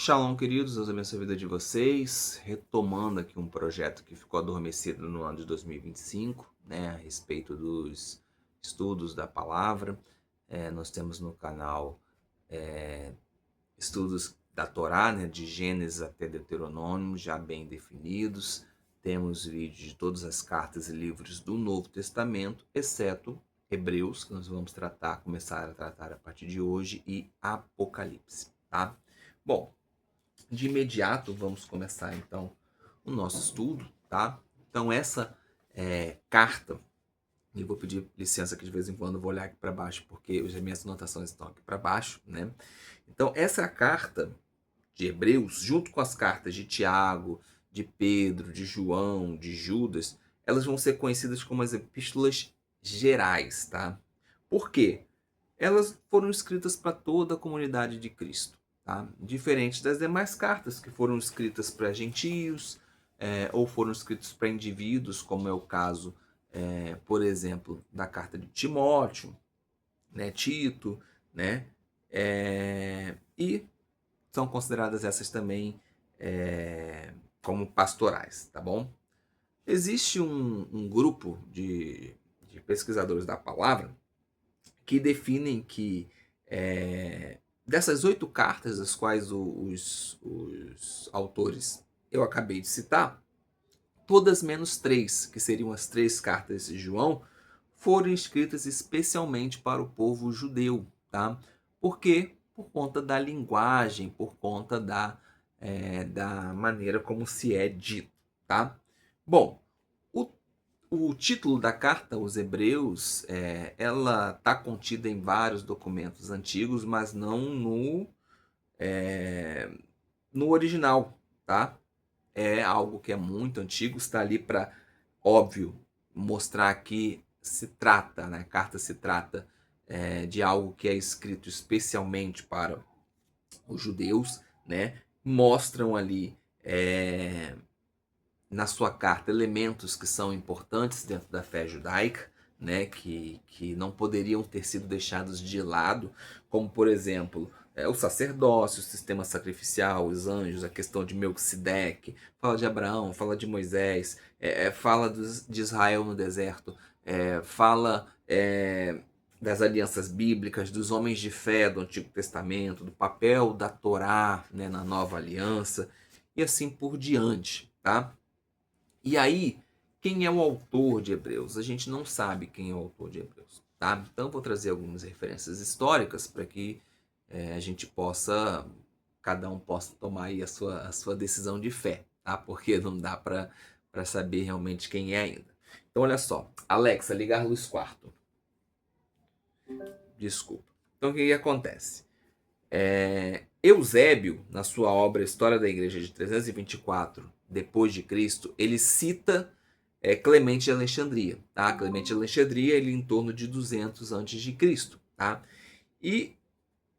Shalom, queridos, Deus abençoe a vida de vocês. Retomando aqui um projeto que ficou adormecido no ano de 2025, né, a respeito dos estudos da palavra. Nós temos no canal estudos da Torá, né, de Gênesis até Deuteronômio, já bem definidos. Temos vídeos de todas as cartas e livros do Novo Testamento, exceto Hebreus, que nós vamos começar a tratar a partir de hoje, e Apocalipse, tá? Bom, de imediato vamos começar então o nosso estudo, tá? Então essa carta, e eu vou pedir licença que de vez em quando eu vou olhar aqui para baixo, porque as minhas anotações estão aqui para baixo, né? Então essa é a carta de Hebreus, junto com as cartas de Tiago, de Pedro, de João, de Judas, elas vão ser conhecidas como as epístolas gerais, tá? Por quê? Elas foram escritas para toda a comunidade de Cristo, tá? Diferente das demais cartas que foram escritas para gentios, ou foram escritas para indivíduos, como é o caso, por exemplo, da carta de Timóteo, né, Tito, né? E são consideradas essas também como pastorais, tá bom? Existe um grupo de pesquisadores da palavra que definem que dessas 8 cartas, das quais os autores eu acabei de citar, todas menos 3, que seriam as 3 cartas de João, foram escritas especialmente para o povo judeu, tá? Por quê? Por conta da linguagem, por conta da maneira como se é dito, tá? Bom, o o título da carta aos Hebreus, ela está contida em vários documentos antigos, mas não no original, tá? É algo que é muito antigo, está ali para, óbvio, mostrar que se trata, né? A carta se trata de algo que é escrito especialmente para os judeus, né? Mostram ali na sua carta elementos que são importantes dentro da fé judaica, né, que não poderiam ter sido deixados de lado, como, por exemplo, o sacerdócio, o sistema sacrificial, os anjos, a questão de Melquisedeque, fala de Abraão, fala de Moisés, fala de Israel no deserto, fala das alianças bíblicas, dos homens de fé do Antigo Testamento, do papel da Torá, né, na Nova Aliança, e assim por diante, tá? E aí, quem é o autor de Hebreus? A gente não sabe quem é o autor de Hebreus, tá? Então, vou trazer algumas referências históricas para que a gente possa, cada um possa tomar aí a sua decisão de fé, tá? Porque não dá para saber realmente quem é ainda. Então, olha só. Alexa, ligar luz quarto. Desculpa. Então, o que acontece? Eusébio, na sua obra História da Igreja de 324 depois de Cristo, ele cita Clemente de Alexandria, tá? Clemente de Alexandria, ele em torno de 200 antes de Cristo, tá? E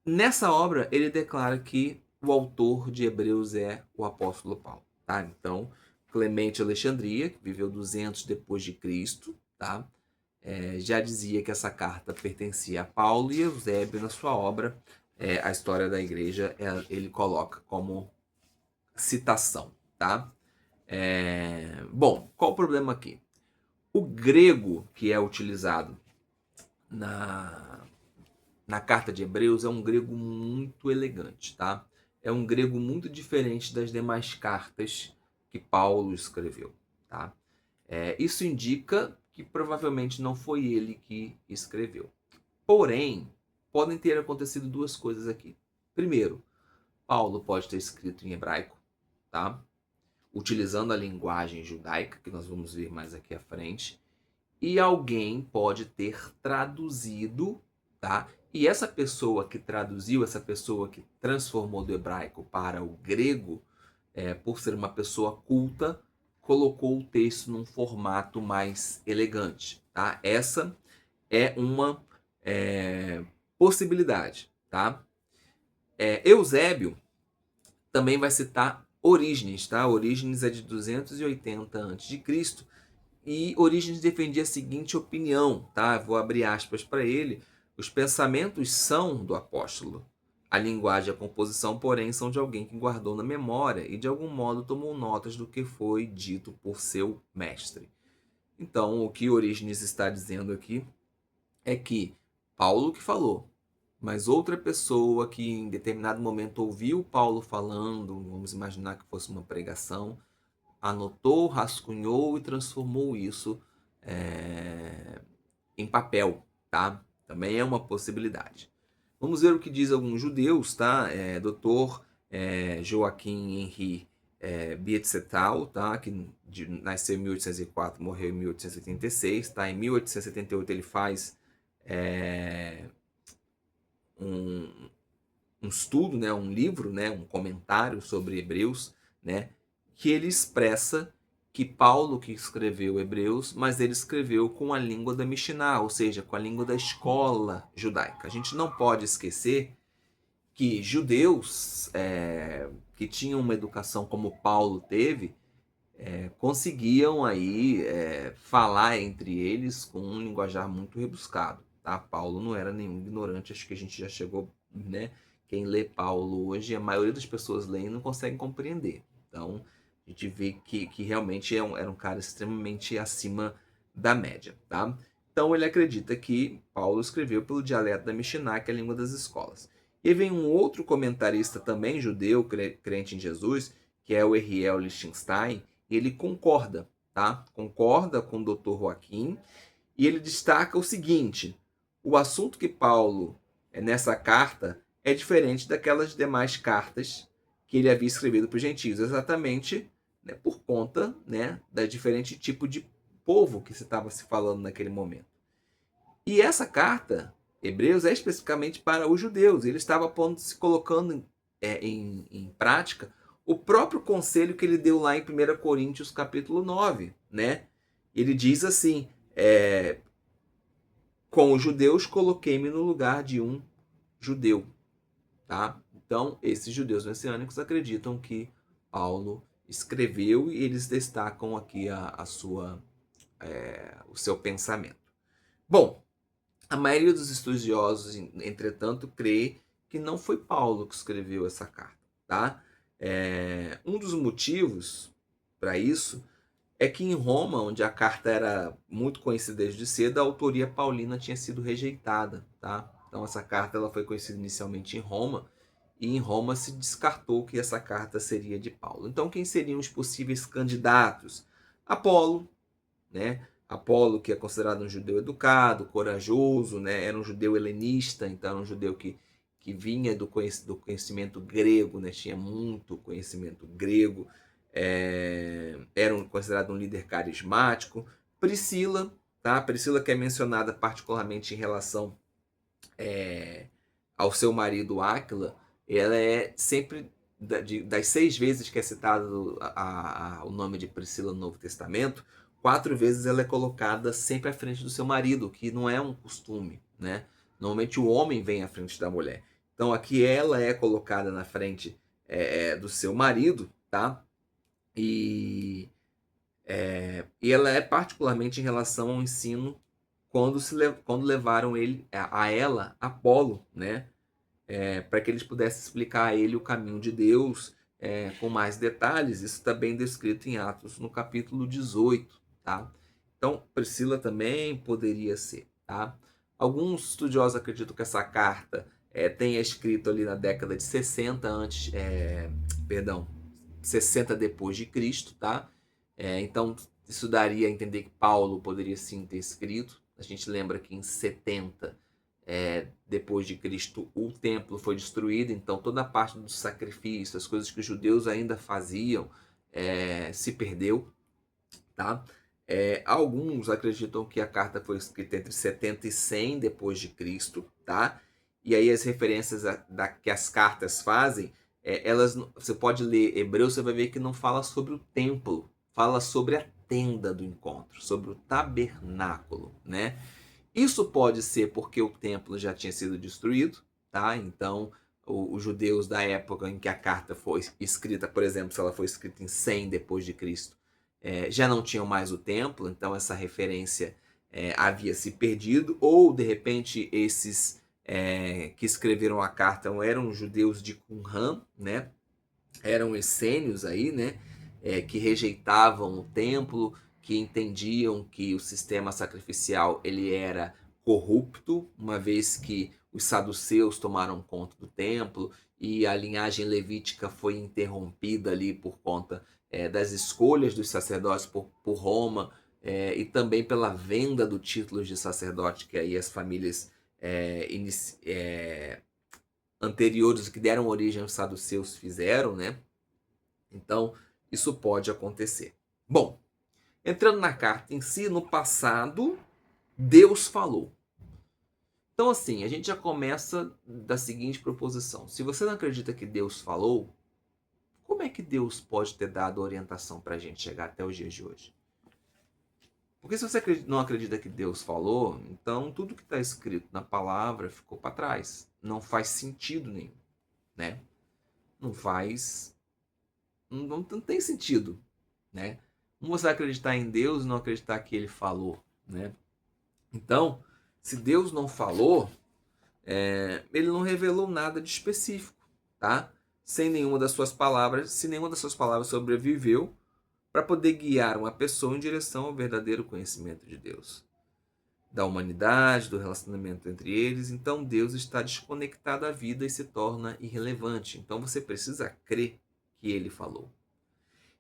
nessa obra ele declara que o autor de Hebreus é o apóstolo Paulo, tá? Então, Clemente de Alexandria, que viveu 200 depois de Cristo, tá? Já dizia que essa carta pertencia a Paulo, e Eusébio, na sua obra A História da Igreja, ele coloca como citação, tá? Bom, qual o problema aqui? O grego que é utilizado na carta de Hebreus é um grego muito elegante, tá? É um grego muito diferente das demais cartas que Paulo escreveu, tá? Isso indica que provavelmente não foi ele que escreveu. Porém, podem ter acontecido duas coisas aqui. Primeiro, Paulo pode ter escrito em hebraico, tá? Utilizando a linguagem judaica, que nós vamos ver mais aqui à frente, e alguém pode ter traduzido, tá? E essa pessoa que traduziu, essa pessoa que transformou do hebraico para o grego, por ser uma pessoa culta, colocou o texto num formato mais elegante, tá? Essa é uma possibilidade, tá? Eusébio também vai citar Orígenes, tá? Orígenes é de 280 a.C. E Orígenes defendia a seguinte opinião, tá? Vou abrir aspas para ele. Os pensamentos são do apóstolo. A linguagem e a composição, porém, são de alguém que guardou na memória e de algum modo tomou notas do que foi dito por seu mestre. Então, o que Orígenes está dizendo aqui é que Paulo que falou, mas outra pessoa que em determinado momento ouviu Paulo falando, vamos imaginar que fosse uma pregação, anotou, rascunhou e transformou isso em papel, tá? Também é uma possibilidade. Vamos ver o que diz alguns judeus, tá? Dr. Joaquim Henri Bietzetal, tá? Que nasceu em 1804, morreu em 1886, tá? Em 1878 ele faz um estudo, né? Um livro, né? Um comentário sobre Hebreus, né? Que ele expressa que Paulo que escreveu Hebreus, mas ele escreveu com a língua da Mishnah, ou seja, com a língua da escola judaica. A gente não pode esquecer que judeus que tinham uma educação como Paulo teve, conseguiam aí falar entre eles com um linguajar muito rebuscado. Tá? Paulo não era nenhum ignorante, acho que a gente já chegou, né? Quem lê Paulo hoje, a maioria das pessoas leem e não consegue compreender. Então, a gente vê que realmente era um cara extremamente acima da média. Tá? Então, ele acredita que Paulo escreveu pelo dialeto da Mishnah, que é a língua das escolas. E vem um outro comentarista também judeu, crente em Jesus, que é o Ariel Lichtenstein, e ele concorda, tá? Concorda com o Dr. Joaquim, e ele destaca o seguinte: o assunto que Paulo nessa carta é diferente daquelas demais cartas que ele havia escrevido para os gentios, exatamente, né, por conta, né, da diferente tipo de povo que se estava se falando naquele momento. E essa carta, Hebreus, é especificamente para os judeus. Ele estava se colocando em prática o próprio conselho que ele deu lá em 1 Coríntios capítulo 9, né? Ele diz assim, com os judeus coloquei-me no lugar de um judeu, tá? Então, esses judeus messiânicos acreditam que Paulo escreveu e eles destacam aqui o seu pensamento. Bom, a maioria dos estudiosos, entretanto, crê que não foi Paulo que escreveu essa carta, tá? Um dos motivos para isso é que em Roma, onde a carta era muito conhecida desde cedo, a autoria paulina tinha sido rejeitada, tá? Então essa carta ela foi conhecida inicialmente em Roma, e em Roma se descartou que essa carta seria de Paulo. Então quem seriam os possíveis candidatos? Apolo, né? Apolo, que é considerado um judeu educado, corajoso, né? Era um judeu helenista, então era um judeu que vinha do conhecimento grego, né? Tinha muito conhecimento grego, era considerado um líder carismático. Priscila, tá? Priscila, que é mencionada particularmente em relação ao seu marido Áquila, ela é sempre das 6 vezes que é citado o nome de Priscila no Novo Testamento, 4 vezes ela é colocada sempre à frente do seu marido, que não é um costume, né? Normalmente o homem vem à frente da mulher. Então aqui ela é colocada na frente do seu marido, tá? E ela é particularmente em relação ao ensino quando levaram ele a ela Apolo, né? Para que eles pudessem explicar a ele o caminho de Deus com mais detalhes. Isso está bem descrito em Atos, no capítulo 18. Tá? Então, Priscila também poderia ser. Tá? Alguns estudiosos acreditam que essa carta tenha escrito ali na década de 60 antes, perdão, 60 depois de Cristo. Tá? Então, isso daria a entender que Paulo poderia sim ter escrito. A gente lembra que em 70 depois de Cristo, o templo foi destruído, então toda a parte do sacrifício, as coisas que os judeus ainda faziam, se perdeu. Tá? Alguns acreditam que a carta foi escrita entre 70 e 100 depois de Cristo, tá? E aí as referências que as cartas fazem, você pode ler Hebreus, você vai ver que não fala sobre o templo, fala sobre a tenda do encontro, sobre o tabernáculo, né? Isso pode ser porque o templo já tinha sido destruído, tá? Então, os judeus da época em que a carta foi escrita, por exemplo, se ela foi escrita em 100 depois de Cristo, já não tinham mais o templo, então essa referência havia se perdido, ou de repente esses que escreveram a carta eram judeus de Qumran, né? Eram essênios aí, né? Que rejeitavam o templo, que entendiam que o sistema sacrificial ele era corrupto, uma vez que os saduceus tomaram conta do templo e a linhagem levítica foi interrompida ali por conta das escolhas dos sacerdotes por Roma, e também pela venda do título de sacerdote que aí as famílias anteriores que deram origem aos saduceus fizeram, né? Então, isso pode acontecer. Bom, entrando na carta em si, no passado, Deus falou. Então, assim, a gente já começa da seguinte proposição. Se você não acredita que Deus falou, como é que Deus pode ter dado orientação para a gente chegar até os dias de hoje? Porque se você não acredita que Deus falou, então tudo que está escrito na palavra ficou para trás. Não faz sentido nenhum, né? Não faz... Não tem sentido, né? Como você vai acreditar em Deus e não acreditar que Ele falou, né? Então, se Deus não falou, Ele não revelou nada de específico, tá? Se nenhuma das suas palavras sobreviveu para poder guiar uma pessoa em direção ao verdadeiro conhecimento de Deus, da humanidade, do relacionamento entre eles. Então Deus está desconectado à vida e se torna irrelevante. Então você precisa crer que Ele falou.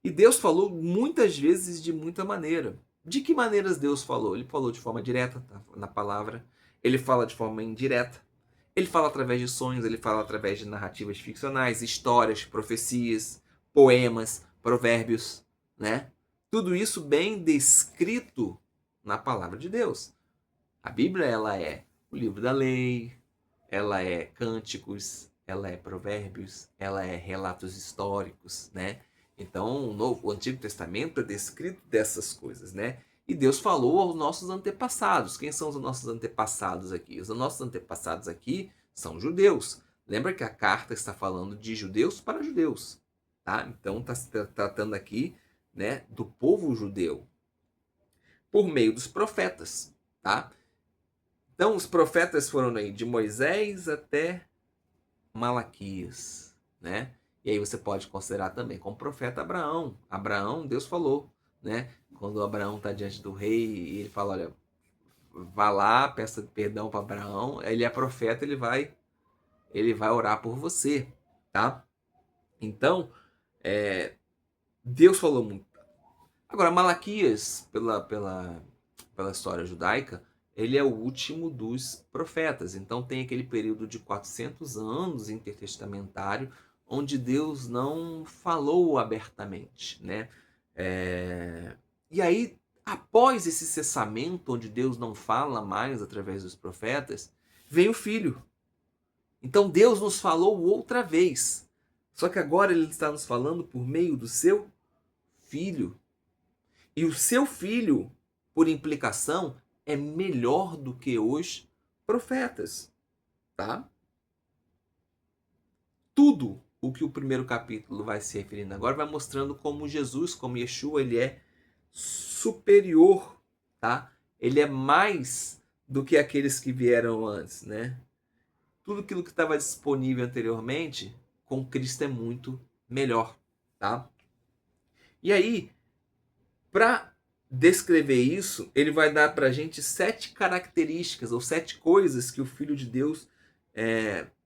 E Deus falou muitas vezes de muita maneira. De que maneiras Deus falou? Ele falou de forma direta na palavra. Ele fala de forma indireta. Ele fala através de sonhos, ele fala através de narrativas ficcionais, histórias, profecias, poemas, provérbios, né? Tudo isso bem descrito na palavra de Deus. A Bíblia, ela é o livro da lei, ela é cânticos, ela é provérbios, ela é relatos históricos, né? Então, o Antigo Testamento é descrito dessas coisas, né? E Deus falou aos nossos antepassados. Quem são os nossos antepassados aqui? Os nossos antepassados aqui são judeus. Lembra que a carta está falando de judeus para judeus, tá? Então, está se tratando aqui, né, do povo judeu por meio dos profetas, tá? Então, os profetas foram aí de Moisés até Malaquias, né? E aí você pode considerar também como profeta Abraão. Abraão, Deus falou, né? Quando Abraão está diante do rei e ele fala, olha, vá lá, peça perdão para Abraão. Ele é profeta, ele vai orar por você, tá? Então, Deus falou muito. Agora, Malaquias, pela história judaica, ele é o último dos profetas. Então tem aquele período de 400 anos intertestamentário onde Deus não falou abertamente, né? E aí, após esse cessamento, onde Deus não fala mais através dos profetas, vem o Filho. Então Deus nos falou outra vez. Só que agora Ele está nos falando por meio do seu Filho. E o seu Filho, por implicação, é melhor do que os profetas, tá? Tudo o que o primeiro capítulo vai se referindo agora vai mostrando como Jesus, como Yeshua, ele é superior, tá? Ele é mais do que aqueles que vieram antes, né? Tudo aquilo que estava disponível anteriormente, com Cristo é muito melhor, tá? E aí, para descrever isso, ele vai dar para a gente 7 características ou 7 coisas que o Filho de Deus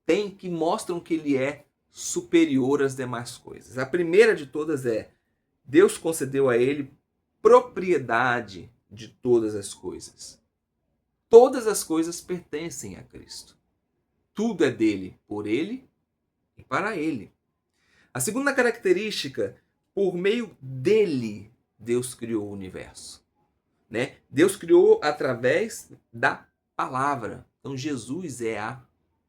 tem que mostram que ele é superior às demais coisas. A primeira de todas é: Deus concedeu a ele propriedade de todas as coisas. Todas as coisas pertencem a Cristo. Tudo é dele, por ele e para ele. A segunda característica: por meio dele, Deus criou o universo, né? Deus criou através da palavra. Então Jesus é a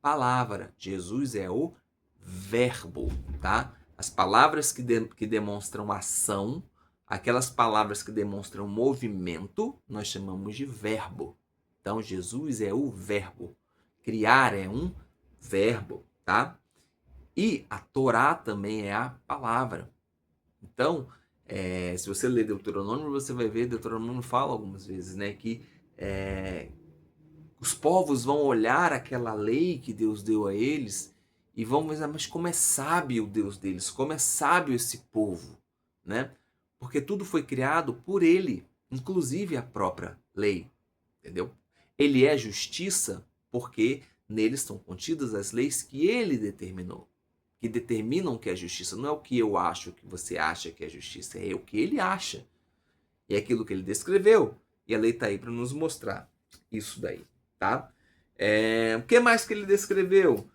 palavra. Jesus é o verbo, tá? As palavras que demonstram ação, aquelas palavras que demonstram movimento, nós chamamos de verbo. Então Jesus é o verbo. Criar é um verbo, tá? E a Torá também é a palavra. Então, se você ler Deuteronômio, você vai ver, Deuteronômio fala algumas vezes, né, que Os povos vão olhar aquela lei que Deus deu a eles e vão pensar, mas como é sábio o Deus deles, como é sábio esse povo, né? Porque tudo foi criado por ele, inclusive a própria lei, entendeu? Ele é justiça porque nele estão contidas as leis que ele determinou, que determinam o que é justiça. Não é o que eu acho, o que você acha que é justiça, é o que ele acha. É aquilo que ele descreveu. E a lei está aí para nos mostrar isso daí, tá? O que mais que ele descreveu?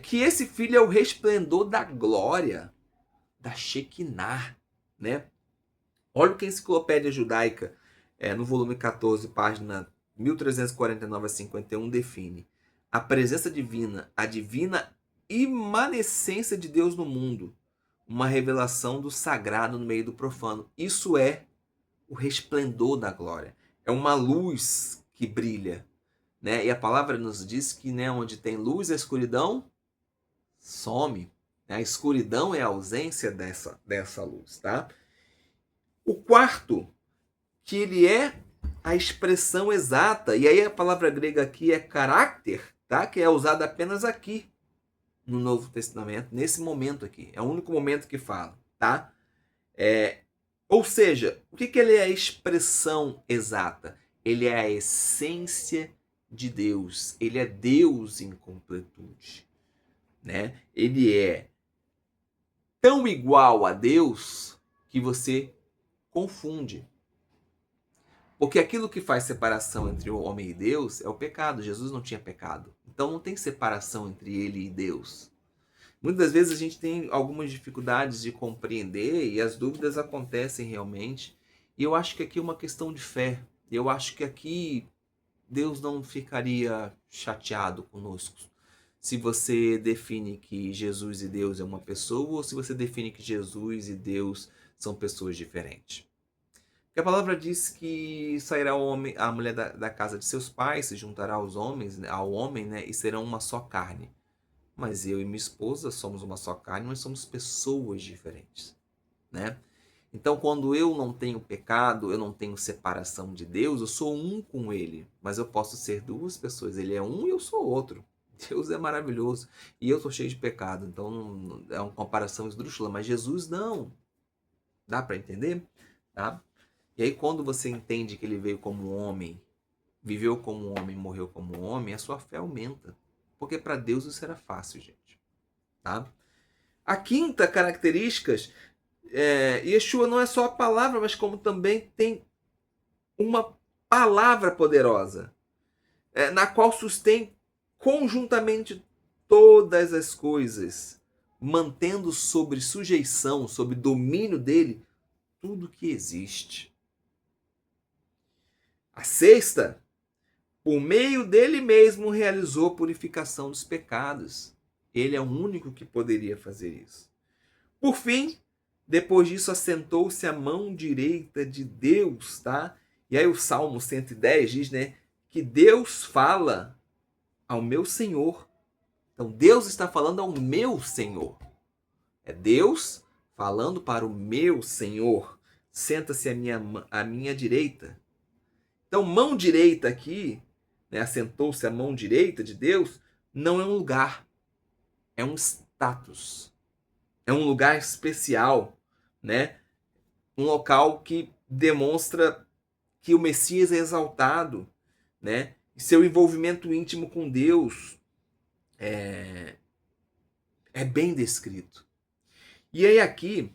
Que esse filho é o resplendor da glória, da Shekinah, né? Olha o que a Enciclopédia Judaica, no volume 14, página 1349 a 51, define. A presença divina, a divina imanência de Deus no mundo, uma revelação do sagrado no meio do profano. Isso é o resplendor da glória. É uma luz que brilha, né? E a palavra nos diz que, né, onde tem luz, a escuridão some. A escuridão é a ausência dessa luz, tá? O quarto, que ele é a expressão exata, e aí a palavra grega aqui é caráter, tá? Que é usada apenas aqui no Novo Testamento, nesse momento aqui. É o único momento que fala, tá? Ou seja, o que ele é a expressão exata? Ele é a essência de Deus. Ele é Deus em completude, né? Ele é tão igual a Deus que você confunde. Porque aquilo que faz separação entre o homem e Deus é o pecado. Jesus não tinha pecado. Então não tem separação entre ele e Deus. Muitas vezes a gente tem algumas dificuldades de compreender e as dúvidas acontecem realmente. E eu acho que aqui é uma questão de fé. Eu acho que aqui Deus não ficaria chateado conosco se você define que Jesus e Deus é uma pessoa ou se você define que Jesus e Deus são pessoas diferentes. Porque a palavra diz que sairá o homem, a mulher da casa de seus pais, se juntará aos homens, ao homem, né, e serão uma só carne. Mas eu e minha esposa somos uma só carne, nós somos pessoas diferentes, né? Então, quando eu não tenho pecado, eu não tenho separação de Deus, eu sou um com Ele. Mas eu posso ser duas pessoas. Ele é um e eu sou outro. Deus é maravilhoso. E eu estou cheio de pecado. Então, é uma comparação esdrúxula. Mas Jesus não. Dá para entender? Tá? E aí, quando você entende que Ele veio como homem, viveu como homem, morreu como homem, a sua fé aumenta. Porque para Deus isso era fácil, gente. Tá? A quinta característica, Yeshua não é só a palavra, mas como também tem uma palavra poderosa, na qual sustém conjuntamente todas as coisas, mantendo sob sujeição, sob domínio dele, tudo que existe. A sexta, por meio dele mesmo, realizou a purificação dos pecados. Ele é o único que poderia fazer isso. Por fim, depois disso, assentou-se à mão direita de Deus, tá? E aí o Salmo 110 diz, né, que Deus fala ao meu Senhor. Então, Deus está falando ao meu Senhor. É Deus falando para o meu Senhor. Senta-se à minha direita. Então, mão direita aqui, né, assentou-se à mão direita de Deus, não é um lugar, é um status. É um lugar especial, né? Um local que demonstra que o Messias é exaltado, né? E seu envolvimento íntimo com Deus é bem descrito. E aí aqui,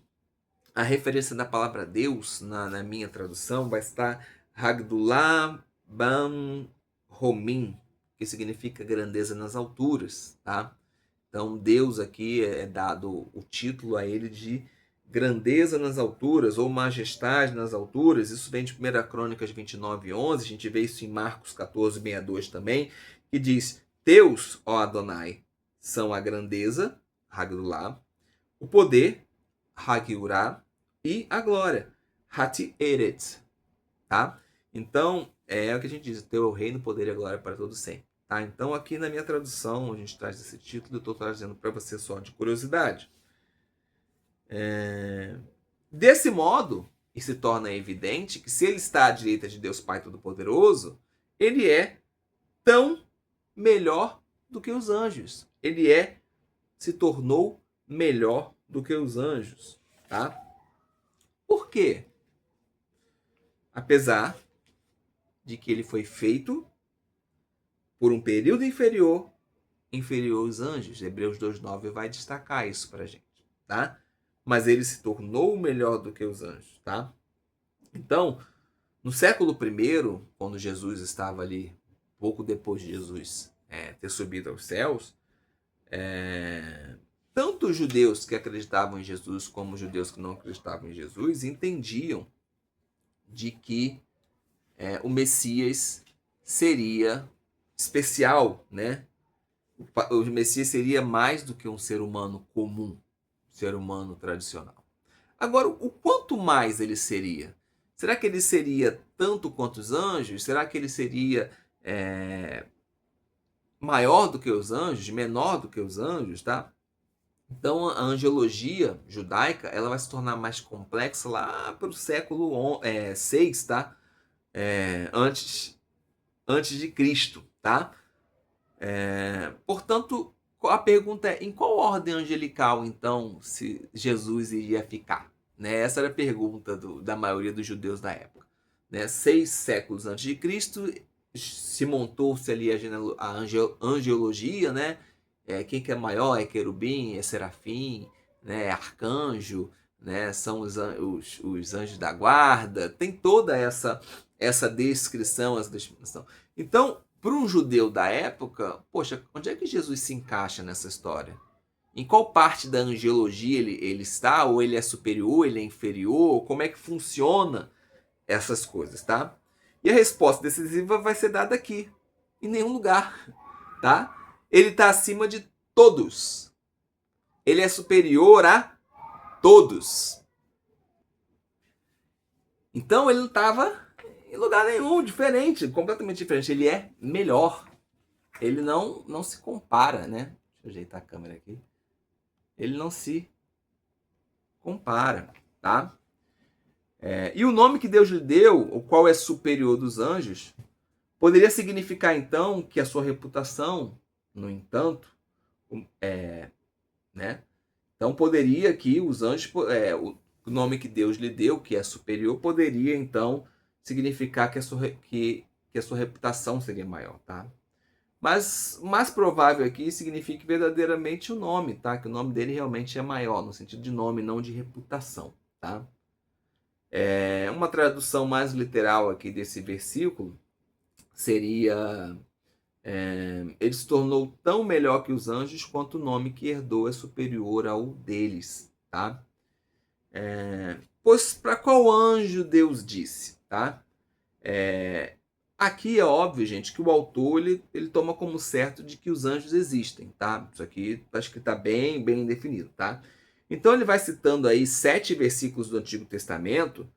a referência da palavra Deus, na minha tradução, vai estar Hagdulah Ban Romim, que significa grandeza nas alturas, tá? Então, Deus aqui é dado o título a ele de grandeza nas alturas ou majestade nas alturas. Isso vem de 1 Crônicas 29:11. A gente vê isso em Marcos 14:62 também, que diz: Teus, ó Adonai, são a grandeza, Hagdulah, o poder, Hagiurá, e a glória, Hati Eret. Tá? Então, é o que a gente diz: teu reino, poder e a glória para todos sempre. Tá? Então, aqui na minha tradução, a gente traz esse título, eu estou trazendo para você só de curiosidade. Desse modo, e se torna evidente que se ele está à direita de Deus Pai Todo-Poderoso, ele é tão melhor do que os anjos. Ele se tornou melhor do que os anjos, tá? Por quê? Apesar de que ele foi feito por um período inferior aos anjos. Hebreus 2:9 vai destacar isso pra gente, tá? Mas ele se tornou melhor do que os anjos, tá? Então, no século I, quando Jesus estava ali, pouco depois de Jesus ter subido aos céus, tanto os judeus que acreditavam em Jesus como os judeus que não acreditavam em Jesus entendiam de que o Messias seria especial, né? O Messias seria mais do que um ser humano comum, um ser humano tradicional. Agora, o quanto mais ele seria? Será que ele seria tanto quanto os anjos? Será que ele seria maior do que os anjos, menor do que os anjos, tá? Então, a angelologia judaica ela vai se tornar mais complexa lá para o século VI, tá? Antes de Cristo, tá? Portanto, a pergunta é: em qual ordem angelical, então, se Jesus iria ficar? Né? Essa era a pergunta da maioria dos judeus da época. Né? 6 séculos antes de Cristo, se montou-se ali a angelologia, né? Quem que é maior? É querubim, é serafim, né? É arcanjo, né? São os anjos da guarda. Tem toda essa descrição, essa definição. Então, para um judeu da época, poxa, onde é que Jesus se encaixa nessa história? Em qual parte da angelologia ele está? Ou ele é superior, ele é inferior? Como é que funciona essas coisas, tá? E a resposta decisiva vai ser dada aqui, em nenhum lugar, tá? Ele está acima de todos. Ele é superior a todos. Então ele não estava em lugar nenhum, diferente, completamente diferente. Ele é melhor. Ele não se compara, né? Deixa eu ajeitar a câmera aqui. Ele não se compara, tá? E o nome que Deus lhe deu, o qual é superior dos anjos, poderia significar então que a sua reputação, no entanto, né? Então poderia que os anjos, o nome que Deus lhe deu, que é superior, poderia então significar que a sua reputação seria maior, tá? Mas o mais provável aqui significa verdadeiramente o nome, tá? Que o nome dele realmente é maior, no sentido de nome, não de reputação, tá? Uma tradução mais literal aqui desse versículo seria: ele se tornou tão melhor que os anjos quanto o nome que herdou é superior ao deles, tá? Pois para qual anjo Deus disse, tá? Aqui é óbvio, gente, que o autor ele toma como certo de que os anjos existem, tá? Isso aqui acho que está bem definido, tá? Então ele vai citando aí 7 versículos do Antigo Testamento,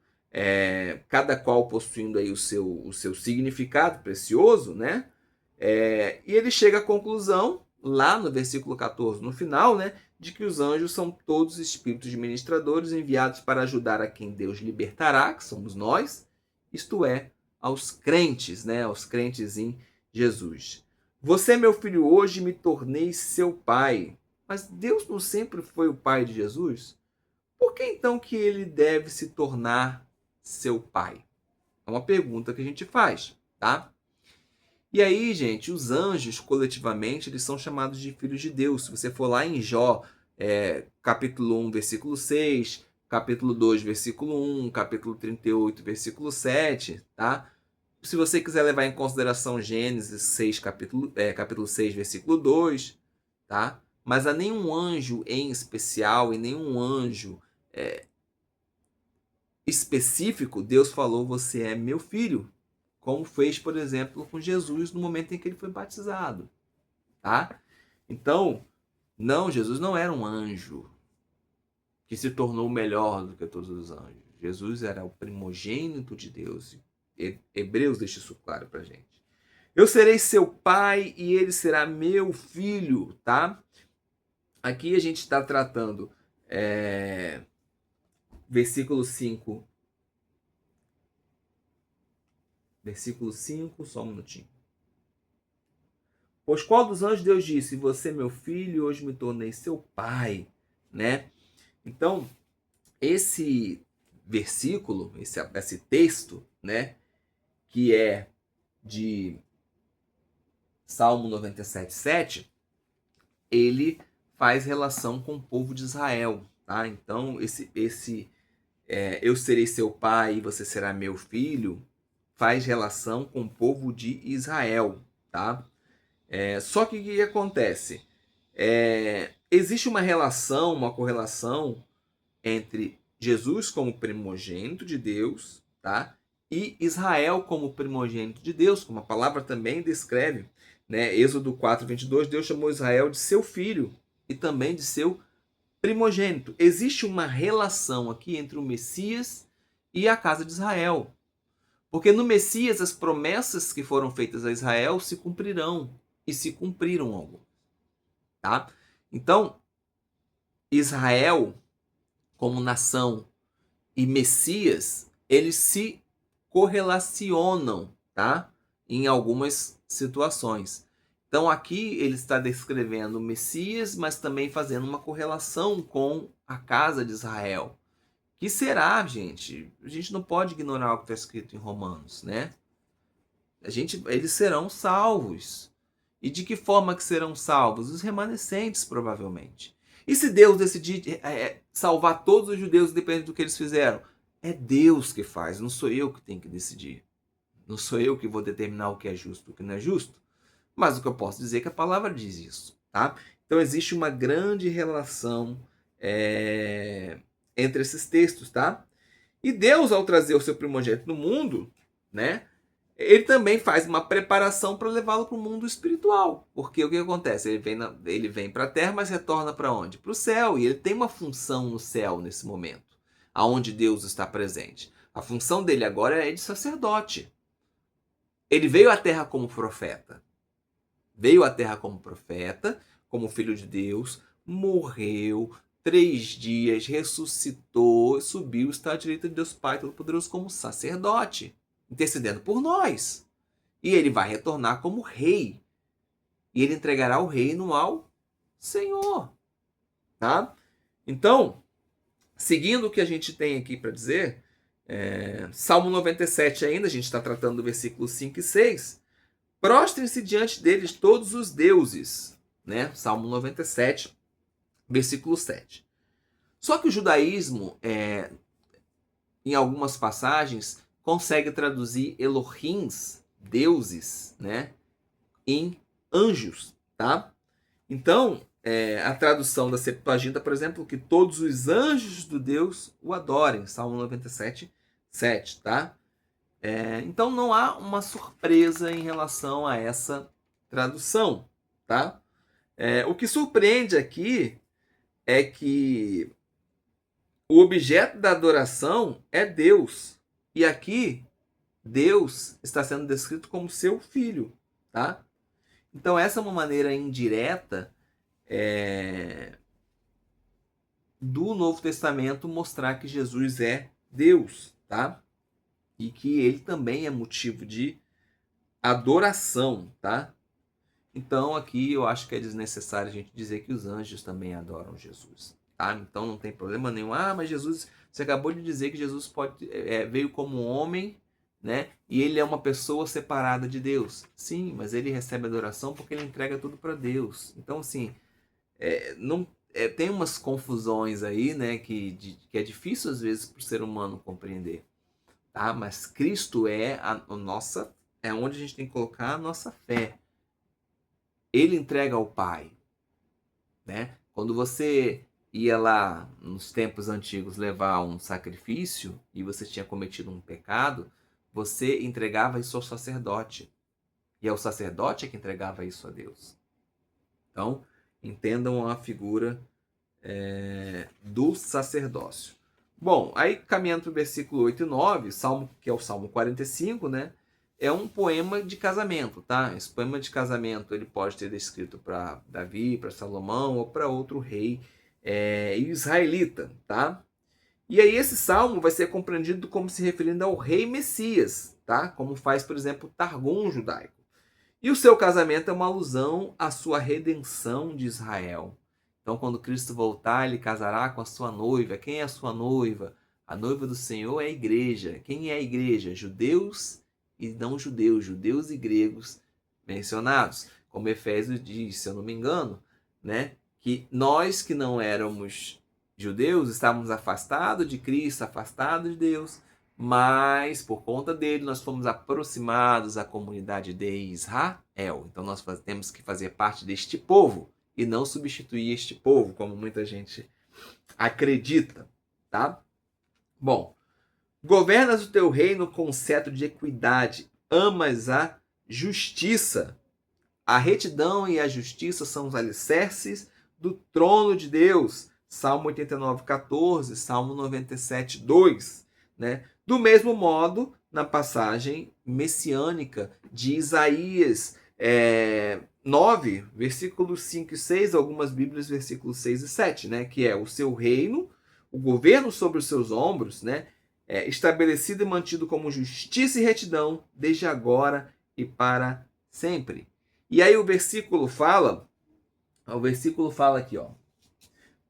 cada qual possuindo aí o seu significado precioso, né? E ele chega à conclusão, lá no versículo 14, no final, né? De que os anjos são todos espíritos ministradores enviados para ajudar a quem Deus libertará, que somos nós, isto é, aos crentes, né? Aos crentes em Jesus. Você, meu filho, hoje me tornei seu pai. Mas Deus não sempre foi o pai de Jesus? Por que então que ele deve se tornar seu pai? É uma pergunta que a gente faz, tá? E aí, gente, os anjos, coletivamente, eles são chamados de filhos de Deus. Se você for lá em Jó, capítulo 1, versículo 6, capítulo 2, versículo 1, capítulo 38, versículo 7, tá? Se você quiser levar em consideração Gênesis 6, capítulo 6, versículo 2, tá? Mas a nenhum anjo em especial e nenhum anjo específico, Deus falou: você é meu filho. Como fez, por exemplo, com Jesus no momento em que ele foi batizado, tá? Então, não, Jesus não era um anjo que se tornou melhor do que todos os anjos. Jesus era o primogênito de Deus. Hebreus deixa isso claro pra gente. Eu serei seu pai e ele será meu filho, tá? Aqui a gente está tratando versículo 5. Versículo 5, só um minutinho. Pois qual dos anjos Deus disse: você é meu filho, hoje me tornei seu pai, né? Então, esse versículo, esse texto, né, que é de Salmo 97:7, ele faz relação com o povo de Israel, tá? Então, eu serei seu pai e você será meu filho, faz relação com o povo de Israel, tá? Só que o que acontece? Existe uma relação, uma correlação entre Jesus como primogênito de Deus, tá? E Israel como primogênito de Deus, como a palavra também descreve, né? Êxodo 4:22, Deus chamou Israel de seu filho e também de seu primogênito. Existe uma relação aqui entre o Messias e a casa de Israel. Porque no Messias as promessas que foram feitas a Israel se cumprirão e se cumpriram algumas, tá? Então, Israel como nação e Messias, eles se correlacionam, tá? Em algumas situações. Então aqui ele está descrevendo o Messias, mas também fazendo uma correlação com a casa de Israel. Que será, gente? A gente não pode ignorar o que está escrito em Romanos, né? Eles serão salvos. E de que forma que serão salvos? Os remanescentes, provavelmente. E se Deus decidir salvar todos os judeus, independente do que eles fizeram? É Deus que faz, não sou eu que tenho que decidir. Não sou eu que vou determinar o que é justo e o que não é justo. Mas o que eu posso dizer é que a palavra diz isso, tá? Então existe uma grande relação entre esses textos, tá? E Deus, ao trazer o seu primogênito no mundo, né? Ele também faz uma preparação para levá-lo para o mundo espiritual. Porque o que acontece? Ele vem para a terra, mas retorna para onde? Para o céu. E ele tem uma função no céu nesse momento, aonde Deus está presente. A função dele agora é de sacerdote. Ele veio à terra como profeta. Veio à terra como profeta, como filho de Deus, morreu, 3 dias, ressuscitou, subiu, está à direita de Deus Pai Todo-Poderoso como sacerdote, intercedendo por nós. E ele vai retornar como rei. E ele entregará o reino ao Senhor. Tá? Então, seguindo o que a gente tem aqui para dizer, Salmo 97 ainda, a gente está tratando do versículo 5 e 6. Prostrem-se diante deles todos os deuses. Né? Salmo 97, versículo 7. Só que o judaísmo, em algumas passagens, consegue traduzir Elohims, deuses, né, em anjos, tá? Então, a tradução da Septuaginta, por exemplo, que todos os anjos do Deus o adorem, Salmo 97, 7, tá? Então não há uma surpresa em relação a essa tradução, tá? O que surpreende aqui é que o objeto da adoração é Deus. E aqui, Deus está sendo descrito como seu filho, tá? Então essa é uma maneira indireta do Novo Testamento mostrar que Jesus é Deus, tá? E que ele também é motivo de adoração, tá? Então aqui eu acho que é desnecessário a gente dizer que os anjos também adoram Jesus, tá? Então não tem problema nenhum. Mas Jesus, você acabou de dizer que Jesus veio como homem, né? E ele é uma pessoa separada de Deus. Sim, mas ele recebe adoração porque ele entrega tudo para Deus. Então assim, não tem umas confusões aí, né? Que é difícil às vezes para o ser humano compreender, tá? Mas Cristo é onde a gente tem que colocar a nossa fé. Ele entrega ao Pai, né? Quando você ia lá nos tempos antigos levar um sacrifício e você tinha cometido um pecado, você entregava isso ao sacerdote. E é o sacerdote que entregava isso a Deus. Então, entendam a figura do sacerdócio. Bom, aí caminhando para o versículo 8 e 9, que é o Salmo 45, né? É um poema de casamento, tá? Esse poema de casamento ele pode ter escrito para Davi, para Salomão ou para outro rei israelita, tá? E aí esse salmo vai ser compreendido como se referindo ao rei Messias, tá? Como faz, por exemplo, o Targum judaico. E o seu casamento é uma alusão à sua redenção de Israel. Então, quando Cristo voltar, ele casará com a sua noiva. Quem é a sua noiva? A noiva do Senhor é a igreja. Quem é a igreja? Judeus e não judeus, judeus e gregos mencionados. Como Efésios diz, se eu não me engano, né? Que nós que não éramos judeus estávamos afastados de Cristo, afastados de Deus, mas por conta dele nós fomos aproximados à comunidade de Israel. Então nós temos que fazer parte deste povo e não substituir este povo, como muita gente acredita, tá? Bom, governas o teu reino com cetro de equidade, amas a justiça. A retidão e a justiça são os alicerces do trono de Deus. Salmo 89:14, Salmo 97:2, né? Do mesmo modo, na passagem messiânica de Isaías 9, versículos 5 e 6, algumas Bíblias, versículos 6 e 7, né? Que é o seu reino, o governo sobre os seus ombros, né? Estabelecido e mantido como justiça e retidão, desde agora e para sempre. E aí o versículo fala aqui, ó.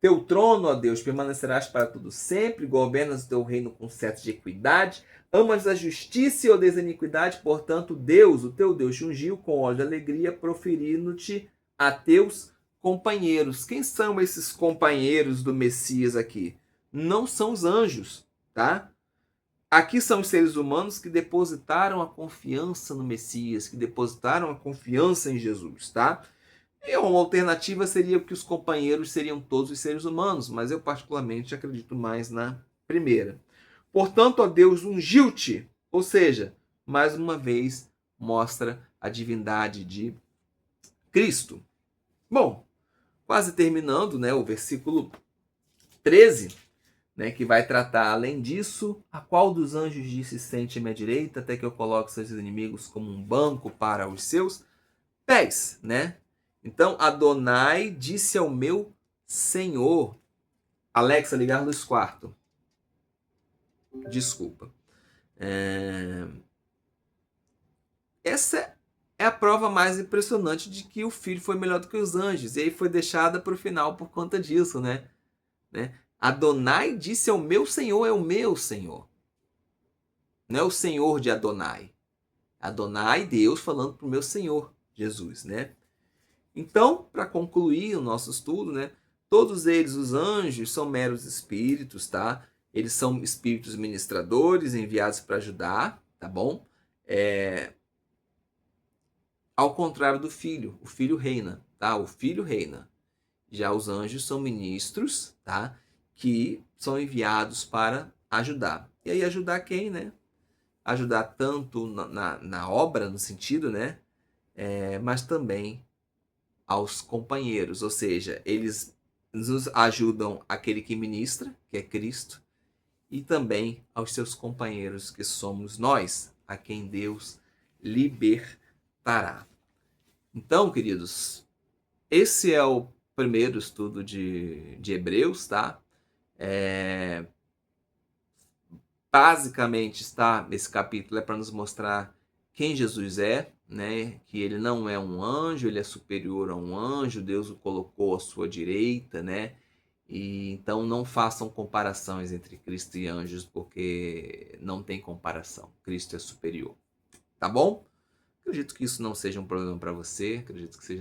Teu trono, ó Deus, permanecerás para tudo sempre, governas o teu reino com cetro de equidade, amas a justiça e odeias a iniquidade, portanto, Deus, o teu Deus, te ungiu com óleo de alegria, proferindo-te a teus companheiros. Quem são esses companheiros do Messias aqui? Não são os anjos, tá? Aqui são os seres humanos que depositaram a confiança no Messias, que depositaram a confiança em Jesus, tá? E uma alternativa seria que os companheiros seriam todos os seres humanos, mas eu particularmente acredito mais na primeira. Portanto, ó Deus, ungiu-te, ou seja, mais uma vez mostra a divindade de Cristo. Bom, quase terminando, né, o versículo 13, né, que vai tratar, além disso, a qual dos anjos disse, sente à minha direita, até que eu coloque seus inimigos como um banco para os seus pés, né? Então, Adonai disse ao meu Senhor. Alexa, ligar luz quarto. Desculpa. Essa é a prova mais impressionante de que o filho foi melhor do que os anjos. E aí foi deixada para o final por conta disso, né? Adonai disse ao meu Senhor, é o meu Senhor. Não é o Senhor de Adonai. Adonai, Deus, falando para o meu Senhor, Jesus, né? Então, para concluir o nosso estudo, né? Todos eles, os anjos, são meros espíritos, tá? Eles são espíritos ministradores enviados para ajudar, tá bom? Ao contrário do filho, o filho reina, tá? O filho reina. Já os anjos são ministros, tá? Que são enviados para ajudar. E aí ajudar quem, né? Ajudar tanto na obra, no sentido, né? Mas também aos companheiros, ou seja, eles nos ajudam aquele que ministra, que é Cristo, e também aos seus companheiros, que somos nós, a quem Deus libertará. Então, queridos, esse é o primeiro estudo de Hebreus, tá? Basicamente, esse capítulo é para nos mostrar quem Jesus é, né? Que ele não é um anjo, ele é superior a um anjo, Deus o colocou à sua direita, né? E então não façam comparações entre Cristo e anjos, porque não tem comparação. Cristo é superior. Tá bom? Acredito que isso não seja um problema para você, acredito que você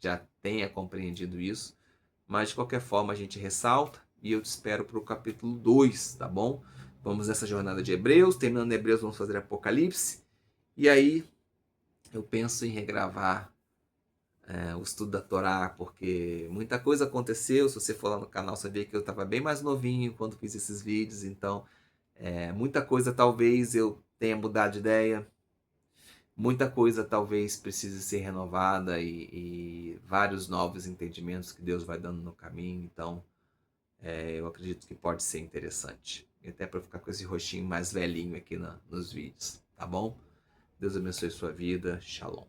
já tenha compreendido isso, mas de qualquer forma a gente ressalta e eu te espero para o capítulo 2, tá bom? Vamos nessa jornada de Hebreus, terminando Hebreus vamos fazer Apocalipse, e aí eu penso em regravar o estudo da Torá, porque muita coisa aconteceu. Se você for lá no canal, você vê que eu estava bem mais novinho quando fiz esses vídeos, então muita coisa talvez eu tenha mudado de ideia, muita coisa talvez precise ser renovada e vários novos entendimentos que Deus vai dando no caminho, então eu acredito que pode ser interessante. E até para ficar com esse rostinho mais velhinho aqui nos vídeos, tá bom? Deus abençoe sua vida. Shalom.